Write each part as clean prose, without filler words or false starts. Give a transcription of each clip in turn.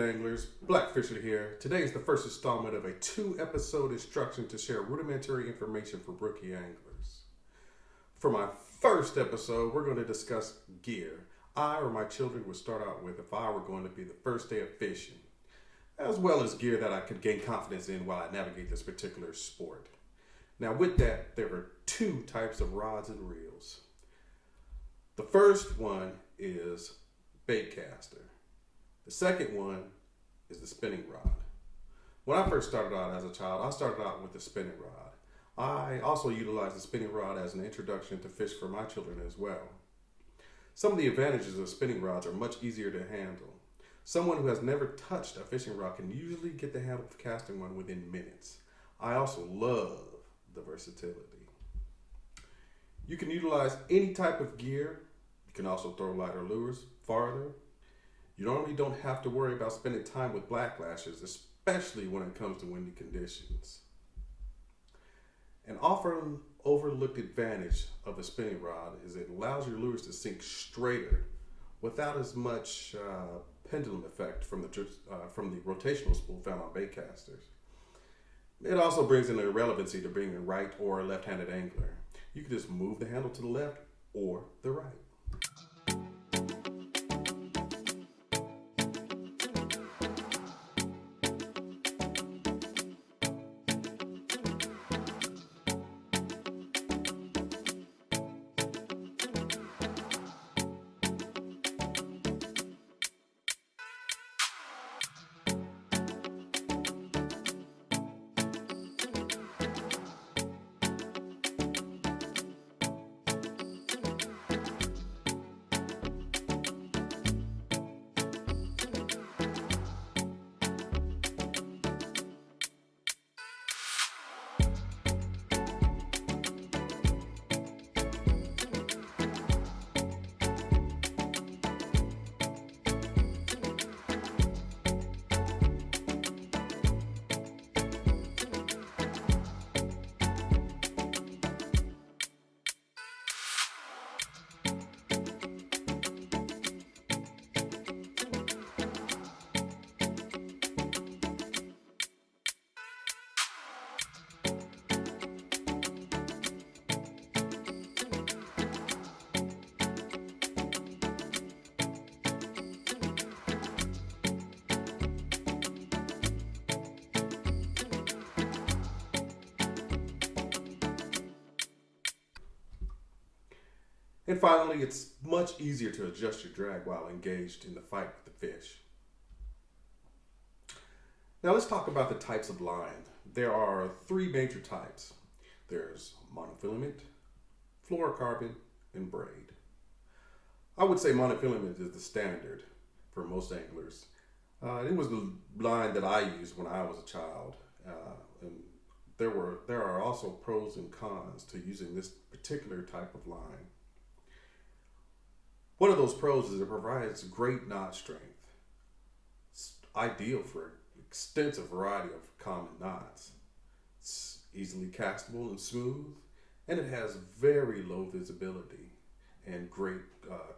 anglers, Black Fisher here. Today is the first installment of a 2-episode instruction to share rudimentary information for rookie anglers. For my first episode, we're going to discuss gear I or my children would start out with if I were going to be the first day of fishing, as well as gear that I could gain confidence in while I navigate this particular sport. Now with that, there are 2 types of rods and reels. The first one is Baitcater. The second one is the spinning rod. When I first started out as a child, I started out with the spinning rod. I also utilized the spinning rod as an introduction to fish for my children as well. Some of the advantages of spinning rods are much easier to handle. Someone who has never touched a fishing rod can usually get the handle of casting one within minutes. I also love the versatility. You can utilize any type of gear. You can also throw lighter lures farther. You normally don't have to worry about spending time with black lashes, especially when it comes to windy conditions. An often overlooked advantage of a spinning rod is it allows your lures to sink straighter without as much pendulum effect from the rotational spool found on baitcasters. It also brings in irrelevancy to being a right or left-handed angler. You can just move the handle to the left or the right. And finally, it's much easier to adjust your drag while engaged in the fight with the fish. Now let's talk about the types of line. There are 3 major types. There's monofilament, fluorocarbon, and braid. I would say monofilament is the standard for most anglers. It was the line that I used when I was a child. And there are also pros and cons to using this particular type of line. One of those pros is it provides great knot strength. It's ideal for an extensive variety of common knots. It's easily castable and smooth, and it has very low visibility and great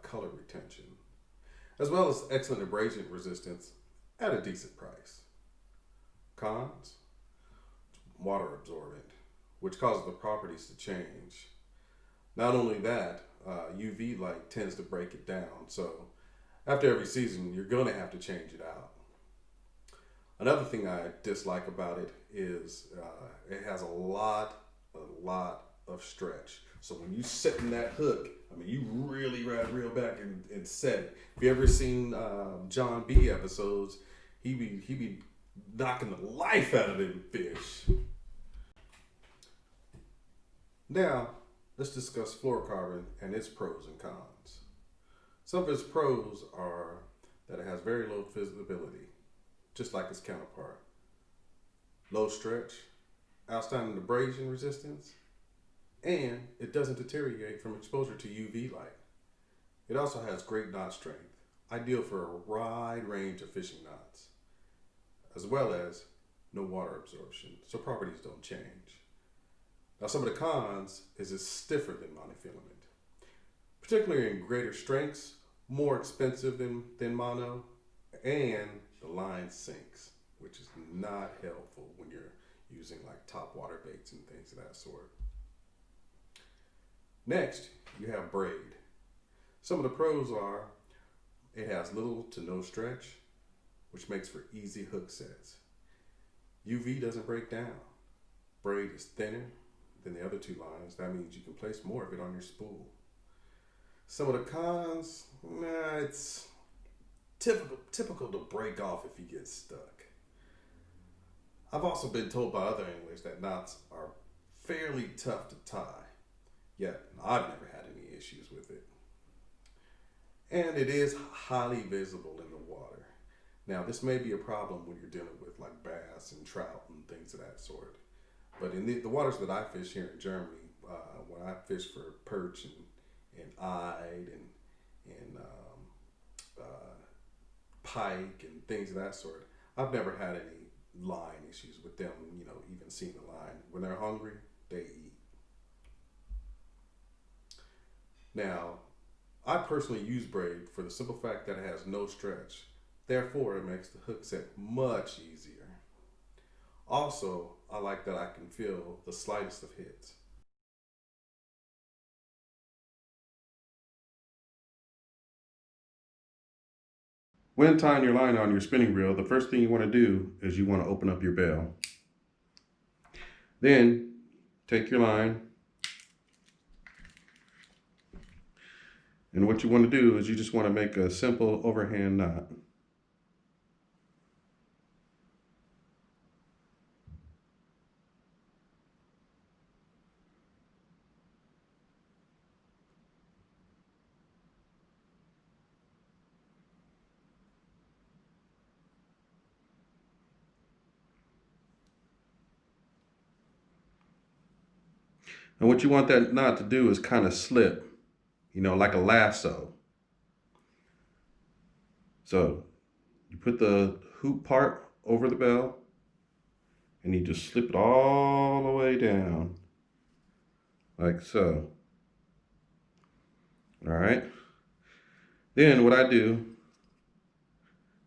color retention, as well as excellent abrasion resistance at a decent price. Cons: water absorbent, which causes the properties to change. Not only that, UV light tends to break it down, so after every season you're going to have to change it out. Another thing I dislike about it is it has a lot of stretch. So when you set in that hook, you really gotta reel back and set it. If you ever seen John B episodes, he be knocking the life out of them fish. Now, let's discuss fluorocarbon and its pros and cons. Some of its pros are that it has very low visibility, just like its counterpart. Low stretch, outstanding abrasion resistance, and it doesn't deteriorate from exposure to UV light. It also has great knot strength, ideal for a wide range of fishing knots, as well as no water absorption, so properties don't change. Now, some of the cons is it's stiffer than monofilament, particularly in greater strengths, more expensive than mono, and the line sinks, which is not helpful when you're using like top water baits and things of that sort. Next, you have braid. Some of the pros are it has little to no stretch, which makes for easy hook sets. UV doesn't break down. Braid is thinner than the other two lines. That means you can place more of it on your spool. Some of the cons, it's typical to break off if you get stuck. I've also been told by other anglers that knots are fairly tough to tie, yet I've never had any issues with it. And it is highly visible in the water. Now, this may be a problem when you're dealing with like bass and trout and things of that sort. But in the waters that I fish here in Germany, when I fish for perch and Ide and pike and things of that sort, I've never had any line issues with them, even seeing the line. When they're hungry, they eat. Now, I personally use braid for the simple fact that it has no stretch. Therefore, it makes the hook set much easier. Also, I like that I can feel the slightest of hits. When tying your line on your spinning reel, the first thing you want to do is you want to open up your bail. Then, take your line, and what you want to do is you just want to make a simple overhand knot. And what you want that knot to do is kind of slip, like a lasso. So you put the hoop part over the bell and you just slip it all the way down, like so. All right. Then what I do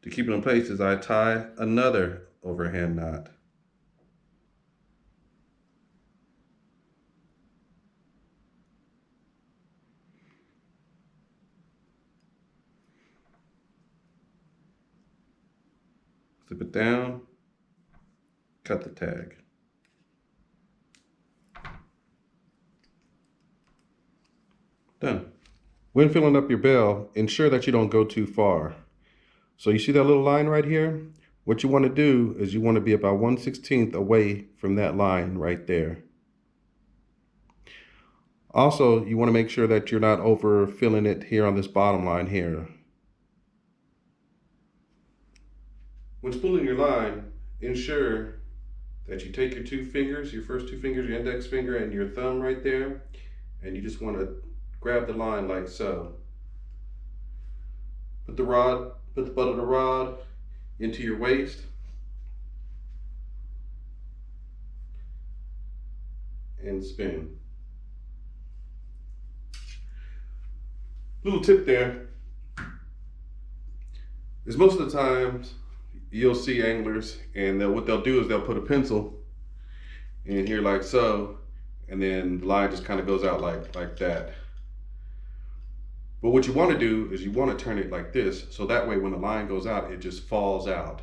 to keep it in place is I tie another overhand knot. Slip it down, cut the tag. Done. When filling up your bail, ensure that you don't go too far. So you see that little line right here? What you want to do is you want to be about 1/16 away from that line right there. Also, you want to make sure that you're not over filling it here on this bottom line here. When spooling your line, ensure that you take your two fingers, your first two fingers, your index finger and your thumb right there, and you just want to grab the line like so. Put the butt of the rod into your waist. And spin. Little tip there is most of the times you'll see anglers and what they'll do is they'll put a pencil in here like so, and then the line just kind of goes out like that. But what you want to do is you want to turn it like this, so that way when the line goes out, it just falls out.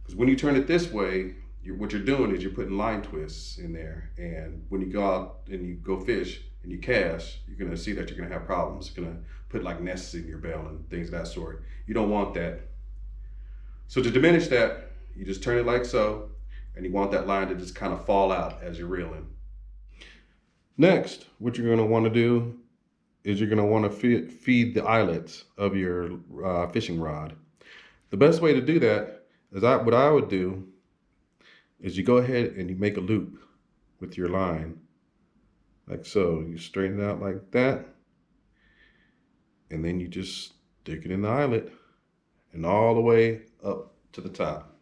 Because when you turn it this way, what you're doing is you're putting line twists in there, and when you go out and you go fish and you cast, you're going to see that you're going to have problems. It's going to put like nests in your bail and things of that sort. You don't want that. So to diminish that, you just turn it like so, and you want that line to just kind of fall out as you're reeling. Next, what you're going to want to do is you're going to want to feed the eyelets of your fishing rod. The best way to do that is what I would do is you go ahead and you make a loop with your line like so. You straighten it out like that, and then you just stick it in the eyelet and all the way up to the top.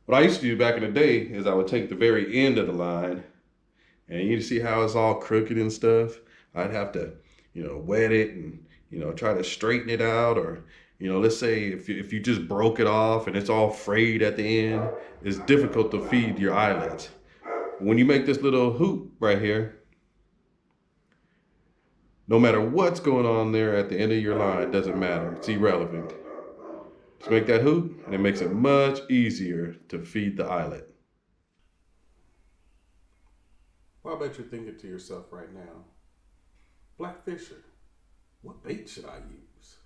What I used to do back in the day is I would take the very end of the line, and you see how it's all crooked and stuff. I'd have to, wet it and, try to straighten it out, or You know, let's say if you just broke it off and it's all frayed at the end, it's difficult to feed your eyelets. When you make this little hoop right here, no matter what's going on there at the end of your line, it doesn't matter. It's irrelevant. Just make that hoop and it makes it much easier to feed the eyelet. Well, I bet you're thinking to yourself right now, Black Fisher, what bait should I use?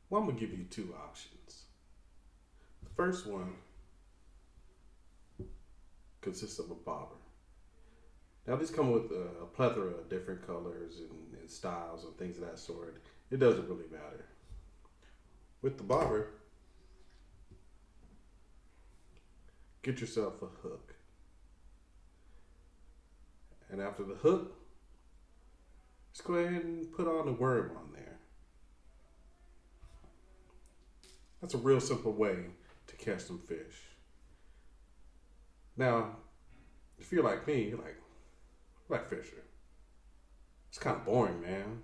Well, I'm going to give you two options. The first one consists of a bobber. Now, these come with a plethora of different colors and styles and things of that sort. It doesn't really matter. With the bobber, get yourself a hook. And after the hook, just go ahead and put on a worm on there. That's a real simple way to catch some fish. Now, if you're like me, you're like, Black Fisher, it's kind of boring, man.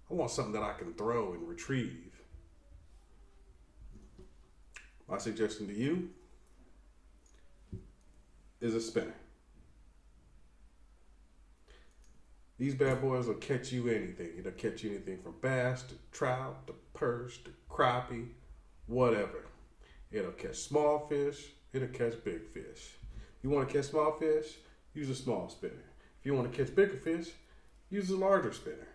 I want something that I can throw and retrieve. My suggestion to you is a spinner. These bad boys will catch you anything. It'll catch you anything from bass to trout to perch to crappie, whatever. It'll catch small fish. It'll catch big fish. If you want to catch small fish, use a small spinner. If you want to catch bigger fish, use a larger spinner.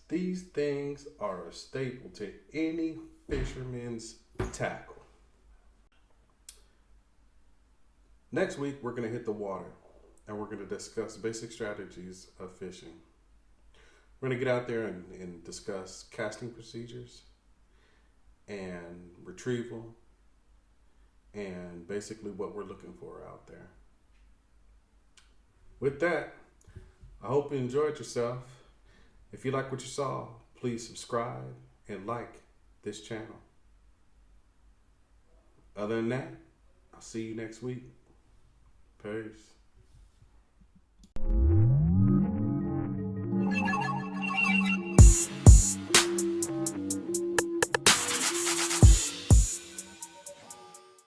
These things are a staple to any fisherman's tackle. Next week, we're going to hit the water and we're going to discuss basic strategies of fishing. We're going to get out there and discuss casting procedures and retrieval and basically what we're looking for out there. With that, I hope you enjoyed yourself. If you like what you saw, please subscribe and like this channel. Other than that, I'll see you next week. Peace.